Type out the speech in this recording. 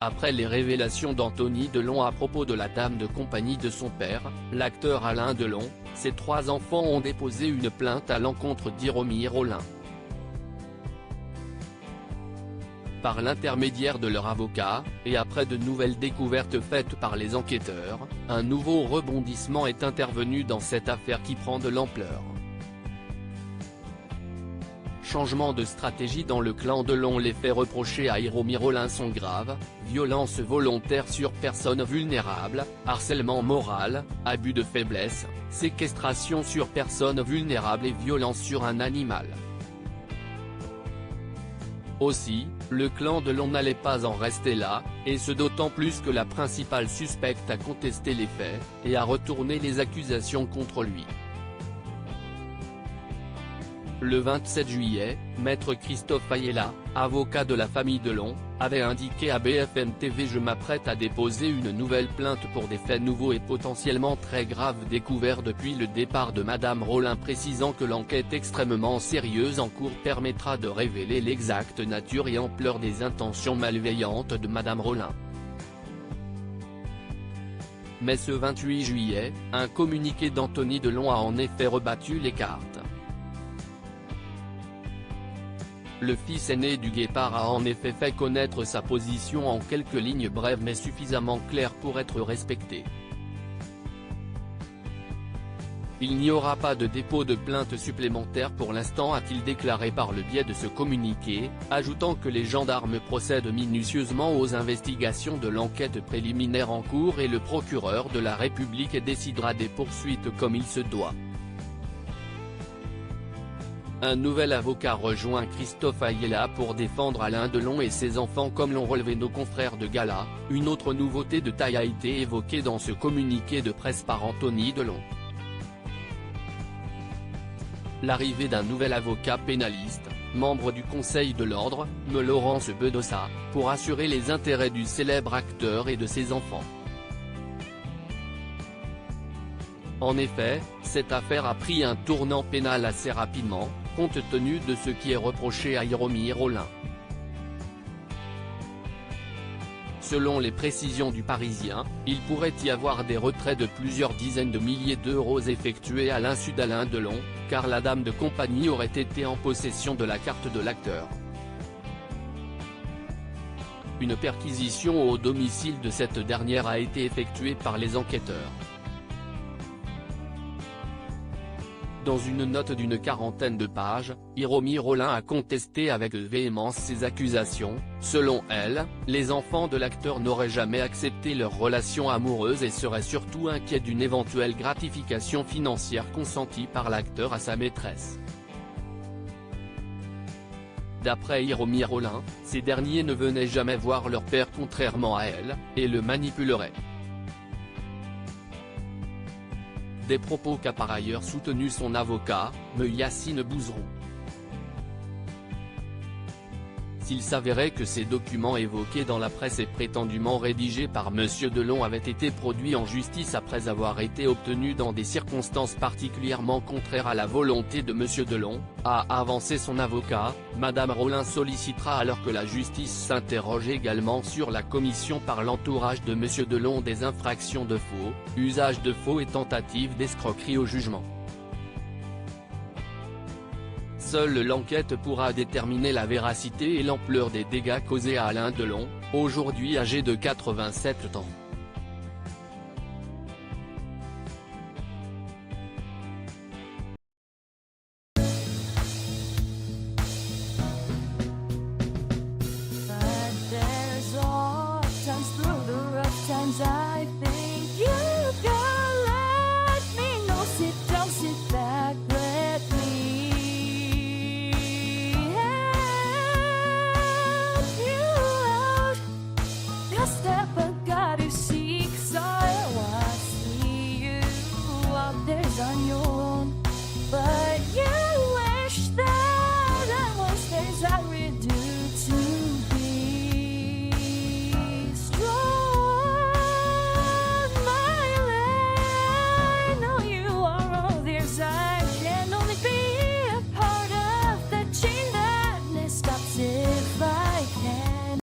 Après les révélations d'Anthony Delon à propos de la dame de compagnie de son père, l'acteur Alain Delon, ses 3 enfants ont déposé une plainte à l'encontre d'Hiromi Rollin. Par l'intermédiaire de leur avocat, et après de nouvelles découvertes faites par les enquêteurs, un nouveau rebondissement est intervenu dans cette affaire qui prend de l'ampleur. Changement de stratégie dans le clan Delon. Les faits reprochés à Hiromi Rollin sont graves: violence volontaire sur personne vulnérable, harcèlement moral, abus de faiblesse, séquestration sur personne vulnérable et violence sur un animal. Aussi, le clan Delon n'allait pas en rester là, et ce d'autant plus que la principale suspecte a contesté les faits, et a retourné les accusations contre lui. Le 27 juillet, maître Christophe Ayala, avocat de la famille Delon, avait indiqué à BFM TV: je m'apprête à déposer une nouvelle plainte pour des faits nouveaux et potentiellement très graves découverts depuis le départ de Madame Rollin, précisant que l'enquête extrêmement sérieuse en cours permettra de révéler l'exacte nature et ampleur des intentions malveillantes de Madame Rollin. Mais ce 28 juillet, un communiqué d'Anthony Delon a en effet rebattu les cartes. Le fils aîné du Guépard a en effet fait connaître sa position en quelques lignes brèves mais suffisamment claires pour être respectées. Il n'y aura pas de dépôt de plainte supplémentaire pour l'instant, a-t-il déclaré par le biais de ce communiqué, ajoutant que les gendarmes procèdent minutieusement aux investigations de l'enquête préliminaire en cours et le procureur de la République décidera des poursuites comme il se doit. Un nouvel avocat rejoint Christophe Ayala pour défendre Alain Delon et ses enfants comme l'ont relevé nos confrères de Gala. Une autre nouveauté de taille a été évoquée dans ce communiqué de presse par Anthony Delon. L'arrivée d'un nouvel avocat pénaliste, membre du Conseil de l'Ordre, Laurence Bedossa, pour assurer les intérêts du célèbre acteur et de ses enfants. En effet, cette affaire a pris un tournant pénal assez rapidement, compte tenu de ce qui est reproché à Hiromi Rollin. Selon les précisions du Parisien, il pourrait y avoir des retraits de plusieurs dizaines de milliers d'euros effectués à l'insu d'Alain Delon, car la dame de compagnie aurait été en possession de la carte de l'acteur. Une perquisition au domicile de cette dernière a été effectuée par les enquêteurs. Dans une note d'une 40aine de pages, Hiromi Rollin a contesté avec véhémence ces accusations. Selon elle, les enfants de l'acteur n'auraient jamais accepté leur relation amoureuse et seraient surtout inquiets d'une éventuelle gratification financière consentie par l'acteur à sa maîtresse. D'après Hiromi Rollin, ces derniers ne venaient jamais voir leur père contrairement à elle, et le manipuleraient. Des propos qu'a par ailleurs soutenu son avocat, Me Yacine Bouzrou. S'il s'avérait que ces documents évoqués dans la presse et prétendument rédigés par M. Delon avaient été produits en justice après avoir été obtenus dans des circonstances particulièrement contraires à la volonté de M. Delon, a avancé son avocat, Mme Rollin sollicitera alors que la justice s'interroge également sur la commission par l'entourage de M. Delon des infractions de faux, usage de faux et tentative d'escroquerie au jugement. Seule l'enquête pourra déterminer la véracité et l'ampleur des dégâts causés à Alain Delon, aujourd'hui âgé de 87 ans.